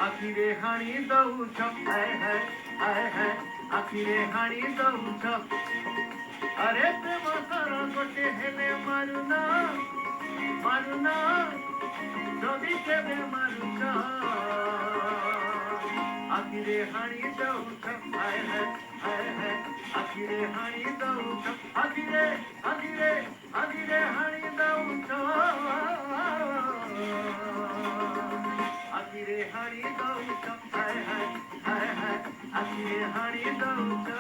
आखिरे हाणी दौछ हाय हाय हाय हाय आखिरे हाणी दौछ अरे प्रेम सर गोटे हेले मारुना मारुना जदि केबे मारुछ आखिरे हाणी दौछ हाय हाय हाय हाय आखिरे हाणी दौछ आखिरे आखिरे आखिरे हाणी दौछ आखिरे हाणी दौछ हाय हाय हाय हाय आखिरे हाणी दौछ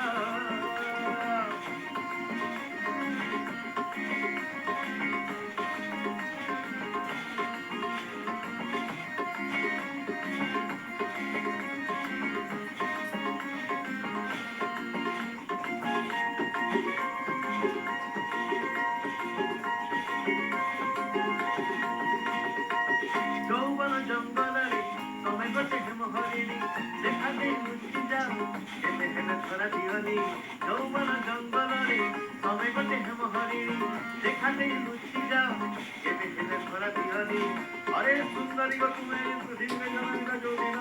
যৌবন জঙ্গলরে তমে গোটে হেমহরিণী দেখা দেই লুচি যাও এতে হেলে ধরা দিওনি যৌবন জঙ্গলরে তমে গোটে হেমহরিণী দেখা দেই লুচি যাও এতে হেলে ধরা দিওনি अरे सुंदरी गो तुम এই পৃথিবীতে জন্মিলা যোগিন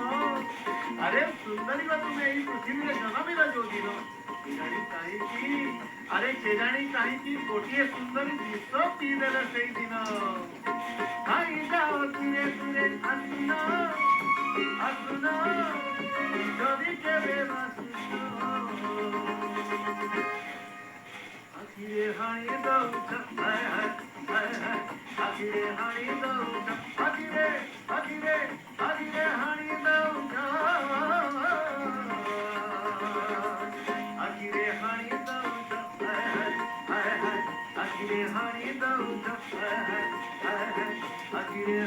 अरे सुंदरी गो तुम এই পৃথিবীতে জন্মিলা যোগিন কেজানি কাহিকি अरे केजानी काहिकी गोटिए सुंदरी विश्व पी देले সেই দিন आई जाओ धीरे धीरे आसुना आसुना जदि केबे बासुछ आखिरे हाणी दौछ हाय हाय हाय हाय आखिरे हाणी दौछ आखिरे आखिरे आखिरे हाणी दौछ आखिरे हाणी दौछ हाय हाय हाय हाय आखिरे हाणी दौछ हाय हाय हाय हाय आखिरे